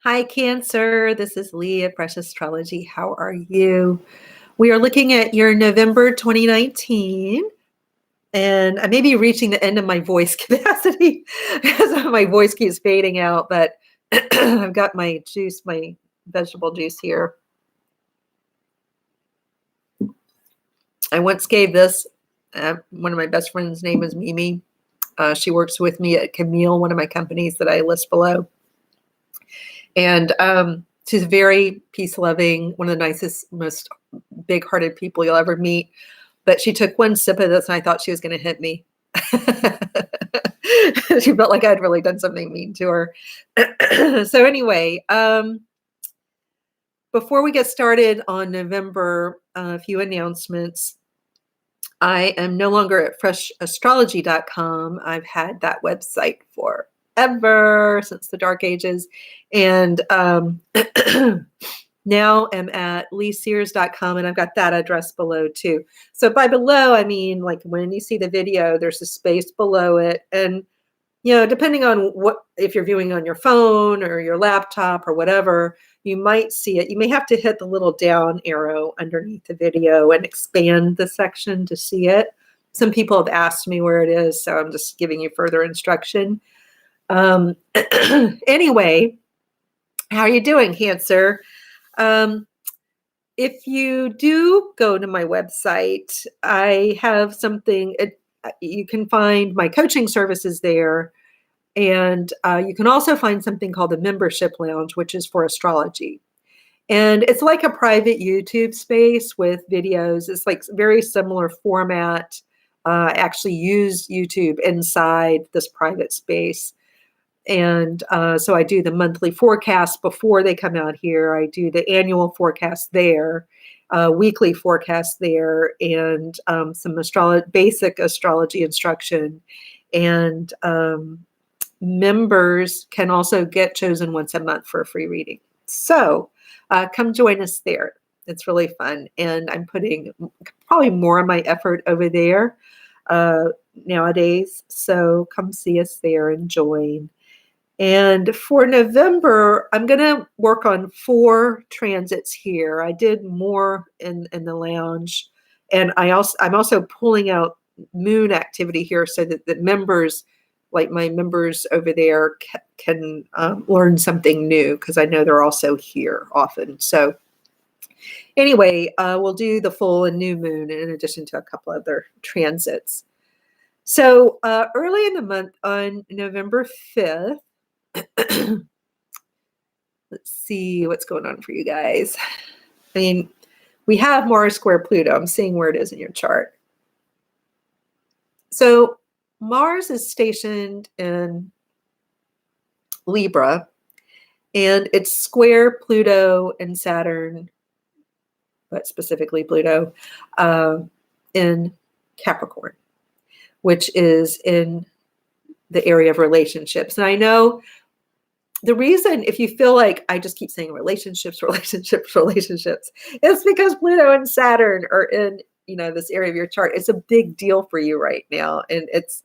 Hi, Cancer. This is Lee at Fresh Astrology. How are you? We are looking at your November 2019, and I may be reaching the end of my voice capacity because my voice keeps fading out, but I've got my juice, my vegetable juice here. I once gave this, one of my best friends' name is Mimi. She works with me at Camille, one of my companies that I list below. And she's very peace-loving, one of the nicest, most big-hearted people you'll ever meet. But she took one sip of this, and I thought she was going to hit me. She felt like I'd really done something mean to her. So anyway, before we get started on November, a few announcements. I am no longer at freshastrology.com. I've had that website forever, since the dark ages. And now I'm at leesears.com, and I've got that address below too. So by below, I mean, like when you see the video, there's a space below it. And, depending on if you're viewing on your phone or your laptop or whatever, you might see it. You may have to hit the little down arrow underneath the video and expand the section to see it. Some people have asked me where it is, so I'm just giving you further instruction. Anyway, how are you doing, Cancer? If you do go to my website, I have something. You can find my coaching services there. And you can also find something called the Membership Lounge, which is for astrology. And it's like a private YouTube space with videos. It's like very similar format. I actually use YouTube inside this private space. And so I do the monthly forecast before they come out here. I do the annual forecast there, weekly forecast there, and some basic astrology instruction. And members can also get chosen once a month for a free reading. So come join us there. It's really fun. And I'm putting probably more of my effort over there nowadays. So come see us there and join. And for November, I'm going to work on 4 transits here. I did more in the lounge. And I'm also pulling out moon activity here so that the members, like my members over there, can learn something new, because I know they're also here often. So anyway, we'll do the full and new moon in addition to a couple other transits. So early in the month, on November 5th, let's see what's going on for you guys. I mean, we have Mars square Pluto. I'm seeing where it is in your chart. So Mars is stationed in Libra, and it's square Pluto and Saturn, but specifically Pluto, in Capricorn, which is in the area of relationships. And I know the reason, if you feel like I just keep saying relationships, it's because Pluto and Saturn are in, this area of your chart. It's a big deal for you right now. And it's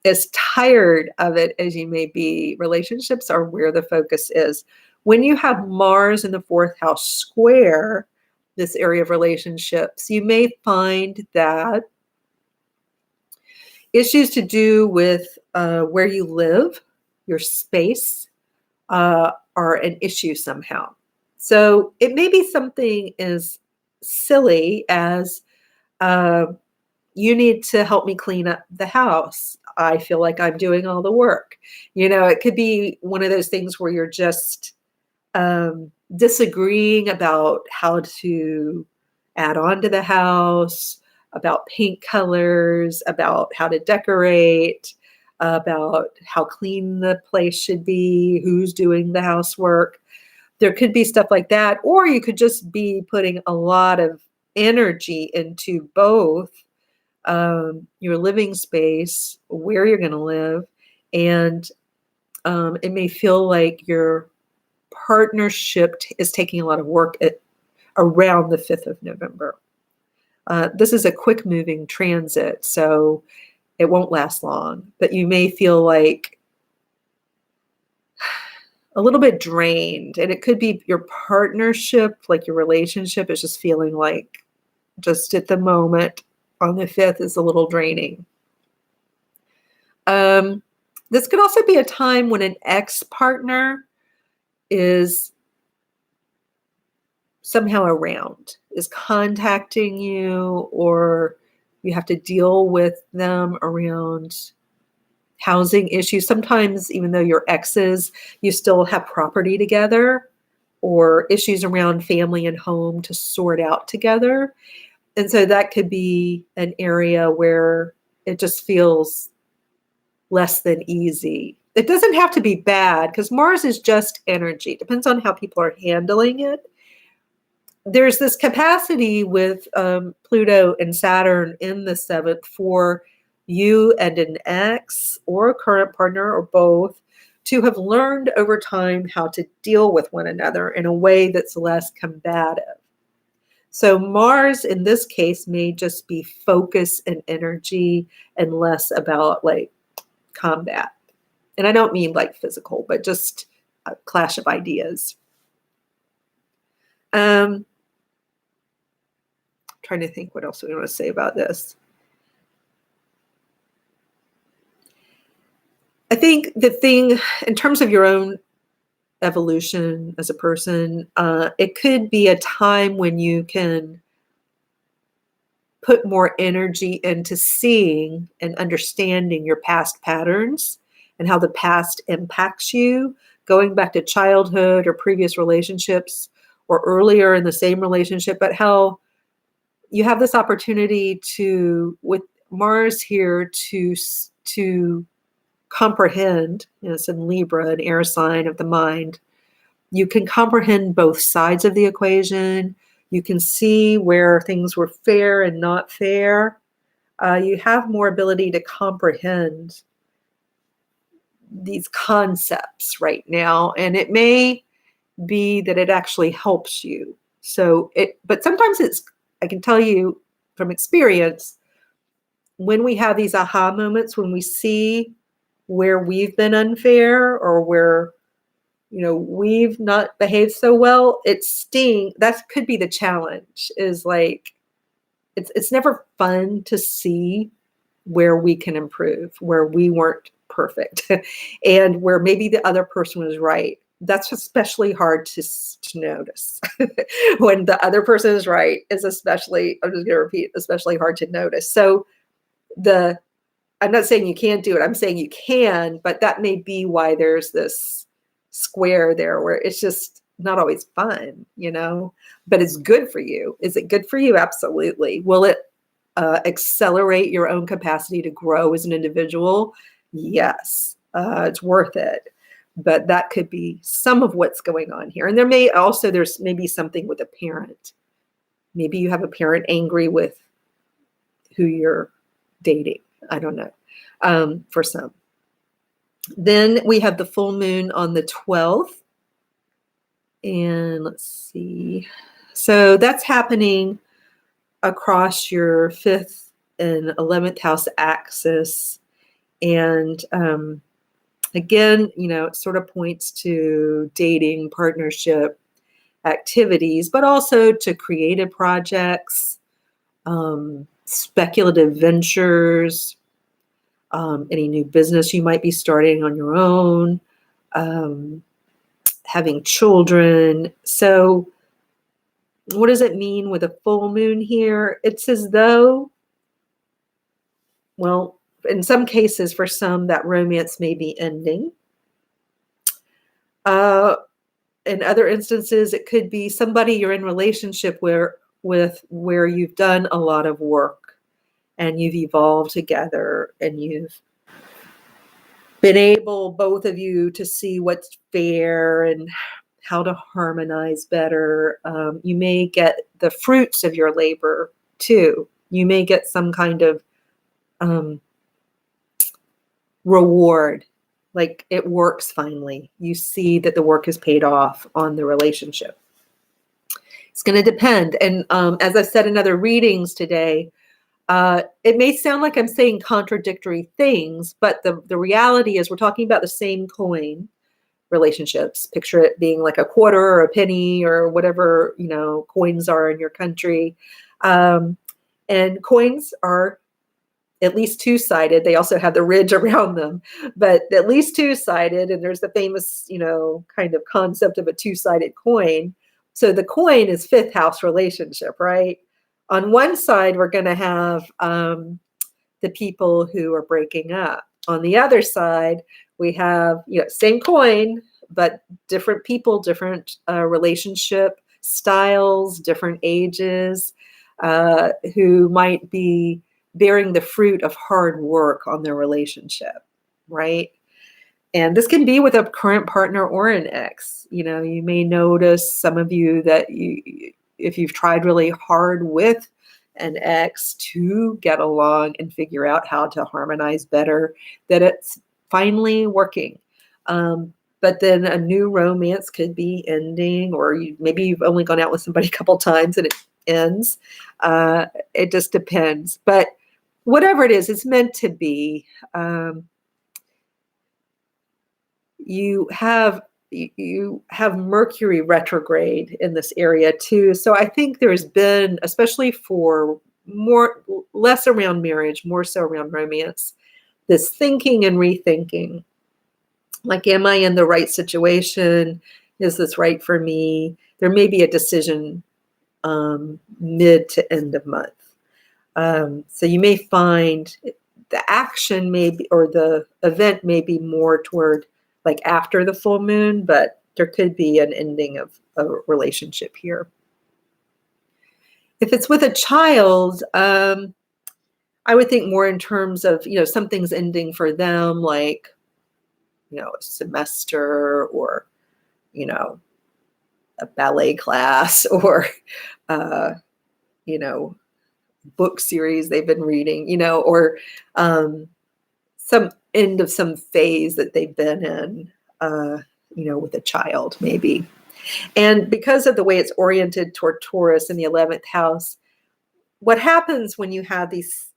as tired of it as you may be. Relationships are where the focus is. When you have Mars in the 4th house square this area of relationships, you may find that issues to do with where you live, your space, are an issue somehow. So it may be something as silly as you need to help me clean up the house. I feel like I'm doing all the work. It could be one of those things where you're just disagreeing about how to add on to the house, about paint colors, about how to decorate, about how clean the place should be, who's doing the housework. There could be stuff like that. Or you could just be putting a lot of energy into both your living space, where you're going to live, and it may feel like your partnership is taking a lot of work around the 5th of November. This is a quick moving transit, so it won't last long, but you may feel like a little bit drained. And it could be your partnership, like your relationship is just feeling like just at the moment on the 5th is a little draining. This could also be a time when an ex-partner is somehow around, is contacting you, or you have to deal with them around housing issues. Sometimes, even though you're exes, you still have property together or issues around family and home to sort out together. And so that could be an area where it just feels less than easy. It doesn't have to be bad because Mars is just energy. It depends on how people are handling it. There's this capacity with Pluto and Saturn in the 7th for you and an ex or a current partner or both to have learned over time how to deal with one another in a way that's less combative. So Mars in this case may just be focus and energy and less about like combat. And I don't mean like physical, but just a clash of ideas. Trying to think what else we want to say about this. I think the thing in terms of your own evolution as a person, it could be a time when you can put more energy into seeing and understanding your past patterns and how the past impacts you, going back to childhood or previous relationships or earlier in the same relationship, but how you have this opportunity to, with Mars here, to comprehend, it's in Libra, an air sign of the mind. You can comprehend both sides of the equation. You can see where things were fair and not fair. You have more ability to comprehend these concepts right now, and it may be that it actually helps you. But sometimes I can tell you from experience, when we have these aha moments, when we see where we've been unfair or where, we've not behaved so well, it stings. That could be the challenge, is like, it's never fun to see where we can improve, where we weren't perfect and where maybe the other person was right. That's especially hard to notice. When the other person is right is especially, I'm just going to repeat, especially hard to notice. So I'm not saying you can't do it. I'm saying you can, but that may be why there's this square there where it's just not always fun, but it's good for you. Is it good for you? Absolutely. Will it accelerate your own capacity to grow as an individual? Yes, it's worth it. But that could be some of what's going on here. And there's maybe something with a parent. Maybe you have a parent angry with who you're dating. I don't know, for some. Then we have the full moon on the 12th. And let's see. So that's happening across your 5th and 11th house axis. And again, it sort of points to dating, partnership, activities, but also to creative projects, speculative ventures, any new business you might be starting on your own, having children. So what does it mean with a full moon here? It's as though, well, in some cases, for some, that romance may be ending. In other instances, it could be somebody you're in relationship with where you've done a lot of work and you've evolved together and you've been able, both of you, to see what's fair and how to harmonize better. You may get the fruits of your labor too. You may get some kind of reward, like it works finally. You see that the work has paid off on the relationship. It's going to depend. And as I've said in other readings today, it may sound like I'm saying contradictory things, but the reality is we're talking about the same coin. relationships. Picture it being like a quarter or a penny or whatever, coins are in your country. Um, and coins are at least two-sided. They also have the ridge around them, but at least two-sided. And there's the famous, kind of concept of a two-sided coin. So the coin is fifth house relationship, right? On one side, we're going to have the people who are breaking up. On the other side, we have, same coin, but different people, different relationship styles, different ages, who might be bearing the fruit of hard work on their relationship, right? And this can be with a current partner or an ex. You may notice, some of you, that if you've tried really hard with an ex to get along and figure out how to harmonize better, that it's finally working. But then a new romance could be ending, or maybe you've only gone out with somebody a couple times and it ends. It just depends. But whatever it is, it's meant to be. You have Mercury retrograde in this area too. So I think there's been, especially for less around marriage, more so around romance, this thinking and rethinking. Like, am I in the right situation? Is this right for me? There may be a decision mid to end of month. So you may find the action or the event may be more toward like after the full moon, but there could be an ending of a relationship here. If it's with a child, I would think more in terms of, something's ending for them, like, a semester, or, a ballet class, or, book series they've been reading, or some end of some phase that they've been in, with a child maybe. And because of the way it's oriented toward Taurus in the 11th house, what happens when you have these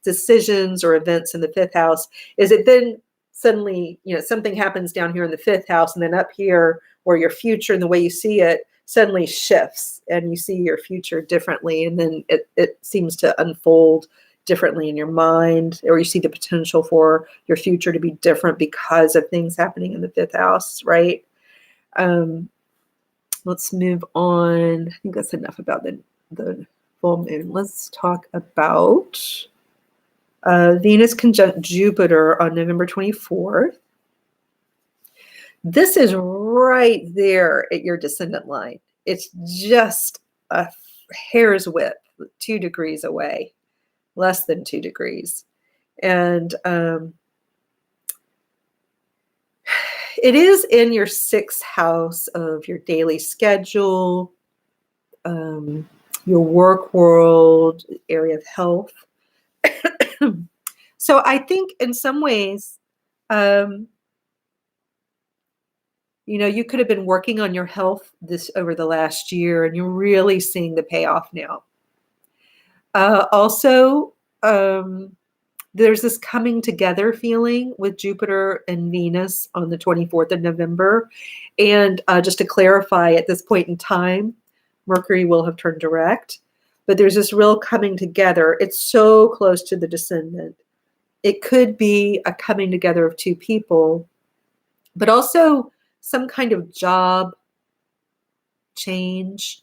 decisions or events in the 5th house is it then suddenly, something happens down here in the 5th house, and then up here, or your future and the way you see it suddenly shifts, and you see your future differently, and then it seems to unfold differently in your mind, or you see the potential for your future to be different because of things happening in the 5th house, right? Let's move on. I think that's enough about the full moon. Let's talk about Venus conjunct Jupiter on November 24th. This is right there at your descendant line. It's just a hair's width, 2 degrees away, less than 2 degrees. And it is in your 6th house of your daily schedule, your work world, area of health. So I think in some ways, you could have been working on your health over the last year, and you're really seeing the payoff now. Also, there's this coming together feeling with Jupiter and Venus on the 24th of November. And just to clarify, at this point in time, Mercury will have turned direct, but there's this real coming together. It's so close to the descendant. It could be a coming together of 2 people, but also some kind of job change,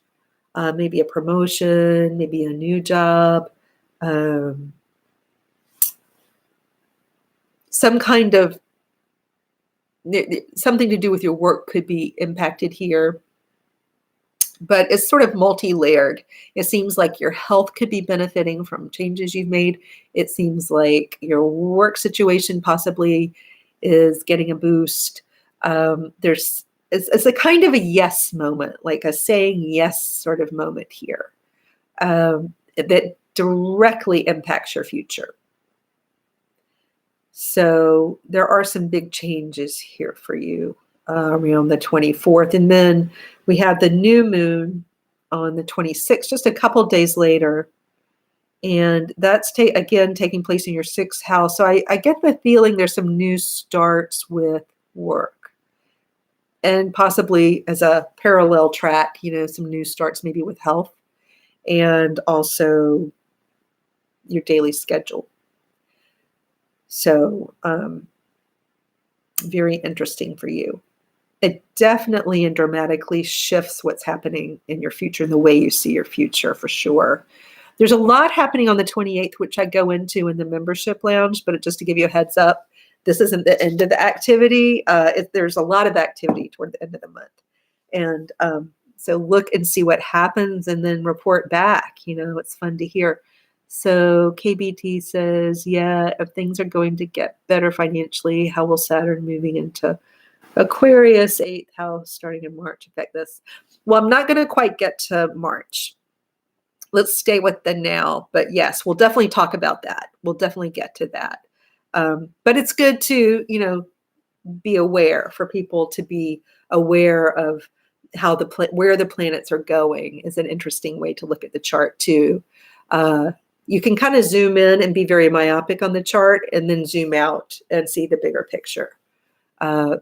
maybe a promotion, maybe a new job, some kind of something to do with your work could be impacted here. But it's sort of multi-layered. It seems like your health could be benefiting from changes you've made. It seems like your work situation possibly is getting a boost. It's a kind of a yes moment, like a saying yes sort of moment here, that directly impacts your future. So there are some big changes here for you around the 24th. And then we have the new moon on the 26th, just a couple days later. And that's, again, taking place in your 6th house. So I get the feeling there's some new starts with work. and possibly as a parallel track, some new starts maybe with health and also your daily schedule. So, very interesting for you. It definitely and dramatically shifts what's happening in your future and the way you see your future for sure. There's a lot happening on the 28th, which I go into in the membership lounge, but just to give you a heads up, this isn't the end of the activity. There's a lot of activity toward the end of the month. And so look and see what happens and then report back. It's fun to hear. So KBT says, yeah, if things are going to get better financially, how will Saturn moving into Aquarius, 8th house, starting in March affect this? Well, I'm not going to quite get to March. Let's stay with the now. But yes, we'll definitely talk about that. We'll definitely get to that. But it's good to, be aware, for people to be aware of how where the planets are going is an interesting way to look at the chart too. You can kind of zoom in and be very myopic on the chart and then zoom out and see the bigger picture.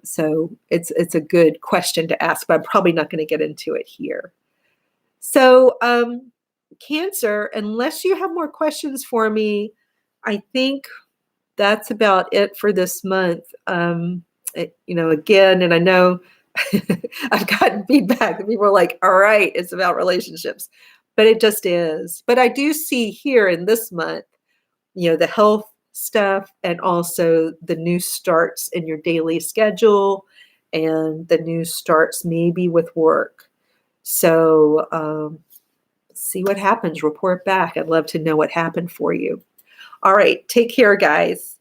So it's a good question to ask, but I'm probably not going to get into it here. So Cancer, unless you have more questions for me, I think that's about it for this month. Again, and I know I've gotten feedback that people are like, all right, it's about relationships, but it just is. But I do see here in this month, the health stuff and also the new starts in your daily schedule and the new starts maybe with work. So see what happens. Report back. I'd love to know what happened for you. All right. Take care, guys.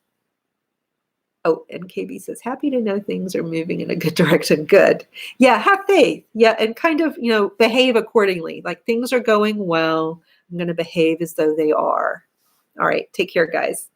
Oh, and KB says, happy to know things are moving in a good direction. Good. Yeah, have faith. Yeah, and kind of, behave accordingly. Like things are going well. I'm going to behave as though they are. All right. Take care, guys.